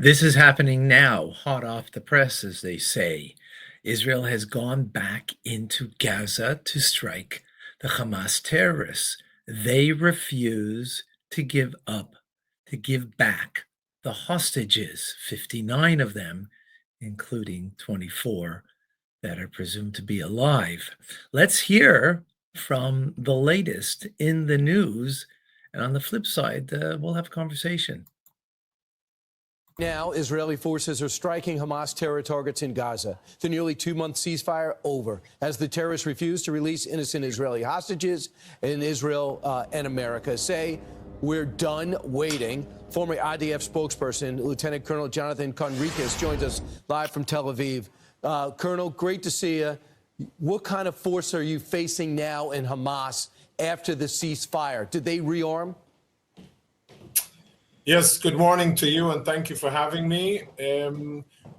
This is happening now, hot off the press, as they say. Israel has gone back into Gaza to strike the Hamas terrorists. They refuse to give up, to give back the hostages, 59 of them, including 24 that are presumed to be alive. Let's hear from the latest in the news. And on the flip side, we'll have a conversation. Now, Israeli forces are striking Hamas terror targets in Gaza. The nearly 2-month ceasefire over as the terrorists refuse to release innocent Israeli hostages, and Israel and America say we're done waiting. Former IDF spokesperson, Lieutenant Colonel Jonathan Conricus, joins us live from Tel Aviv. Colonel, great to see you. What kind of force are you facing now in Hamas after the ceasefire? Did they rearm? Yes, good morning to you, and thank you for having me.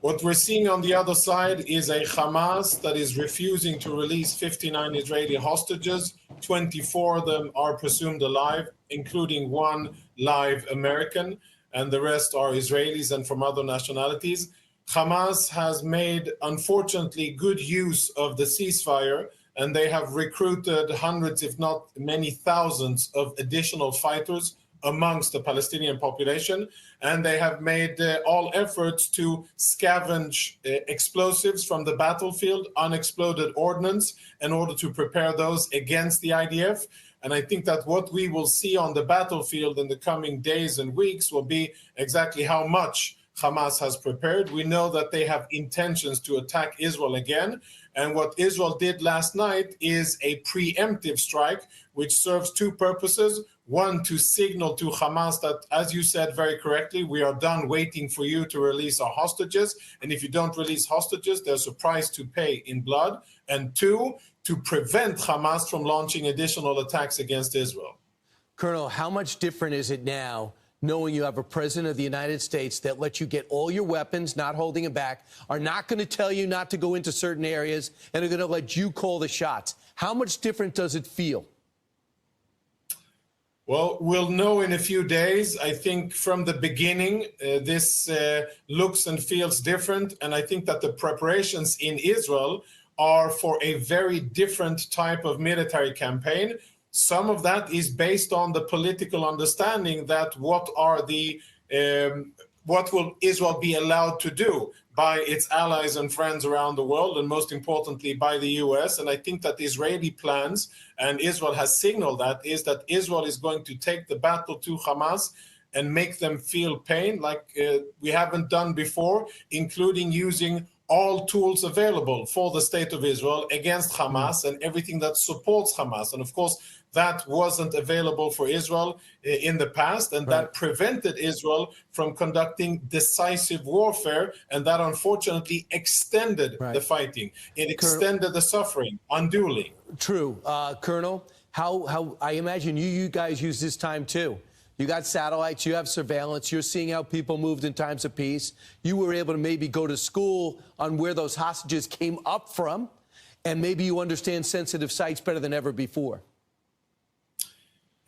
What we're seeing on the other side is a Hamas that is refusing to release 59 Israeli hostages. 24 of them are presumed alive, including one live American, and the rest are Israelis and from other nationalities. Hamas has made, unfortunately, good use of the ceasefire, and they have recruited hundreds, if not many thousands, of additional fighters amongst the Palestinian population, and they have made all efforts to scavenge explosives from the battlefield, unexploded ordnance, in order to prepare those against the IDF. And I think that what we will see on the battlefield in the coming days and weeks will be exactly how much Hamas has prepared. We know that they have intentions to attack Israel again. And what Israel did last night is a preemptive strike, which serves two purposes. One, to signal to Hamas that, as you said very correctly, we are done waiting for you to release our hostages. And if you don't release hostages, there's a price to pay in blood. And two, to prevent Hamas from launching additional attacks against Israel. Colonel, how much different is it now knowing you have a president of the United States that lets you get all your weapons, not holding them back, are not going to tell you not to go into certain areas, and are going to let you call the shots? How much different does it feel? Well, we'll know in a few days. I think from the beginning, this looks and feels different. And I think that the preparations in Israel are for a very different type of military campaign. Some of that is based on the political understanding that what will Israel be allowed to do by its allies and friends around the world, and most importantly by the US. And I think that the Israeli plans, and Israel has signaled that, is that Israel is going to take the battle to Hamas and make them feel pain like we haven't done before, including using all tools available for the state of Israel against Hamas and everything that supports Hamas. And of course, that wasn't available for Israel in the past, and that prevented Israel from conducting decisive warfare, and that unfortunately extended the fighting. It extended the suffering unduly. True. Colonel, how I imagine you guys use this time too. You got satellites, you have surveillance, you're seeing how people moved in times of peace. You were able to maybe go to school on where those hostages came up from, and maybe you understand sensitive sites better than ever before.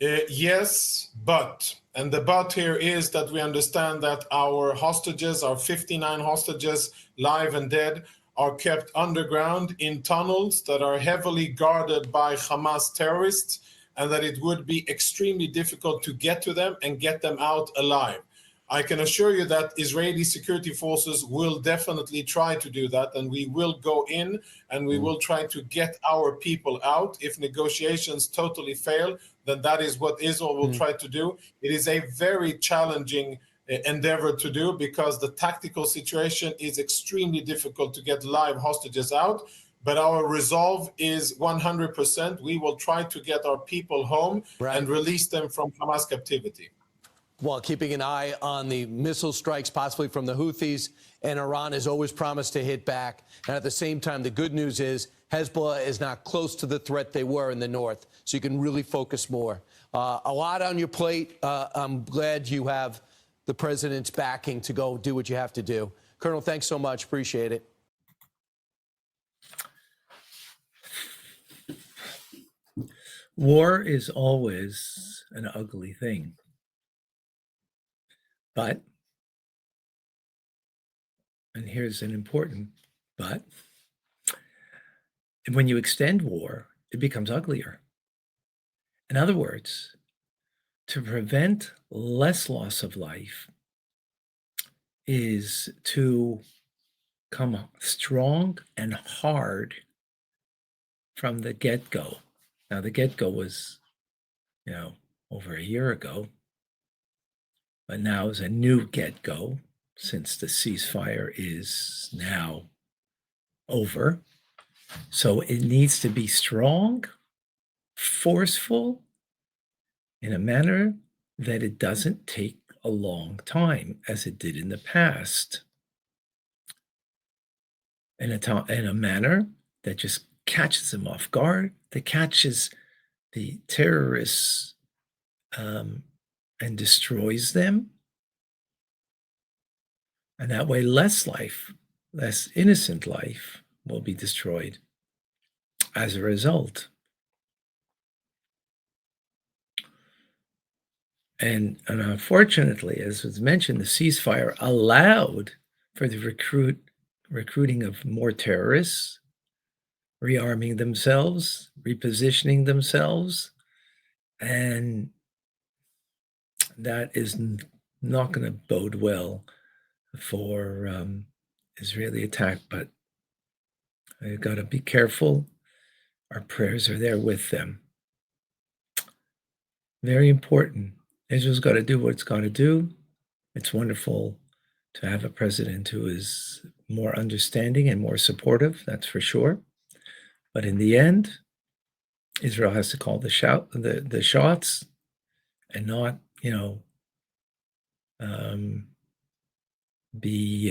Yes, but, and the but here is that we understand that our hostages, our 59 hostages, live and dead, are kept underground in tunnels that are heavily guarded by Hamas terrorists, and that it would be extremely difficult to get to them and get them out alive. I can assure you that Israeli security forces will definitely try to do that, and we will go in and we will try to get our people out. If negotiations totally fail, then that is what Israel will try to do. It is a very challenging endeavor to do because the tactical situation is extremely difficult to get live hostages out. But our resolve is 100%. We will try to get our people home and release them from Hamas captivity. While keeping an eye on the missile strikes, possibly from the Houthis, and Iran has always promised to hit back. And at the same time, the good news is Hezbollah is not close to the threat they were in the north, so you can really focus more. A lot on your plate. I'm glad you have the president's backing to go do what you have to do. Colonel, thanks so much. Appreciate it. War is always an ugly thing. But and here's an important but, when you extend war, it becomes uglier. In other words, to prevent less loss of life is to come strong and hard from the get-go. Now, the get-go was, over a year ago, but now is a new get-go since the ceasefire is now over. So it needs to be strong, forceful, in a manner that it doesn't take a long time as it did in the past. In a manner that just catches them off guard, that catches the terrorists and destroys them. And that way, less innocent life will be destroyed as a result. And unfortunately, as was mentioned, the ceasefire allowed for the recruiting of more terrorists, rearming themselves, repositioning themselves, and that is not going to bode well for Israeli attack. But they've got to be careful. Our prayers are there with them. Very important. Israel's got to do what it's got to do. It's wonderful to have a president who is more understanding and more supportive, that's for sure. But in the end, Israel has to call the shots and not, be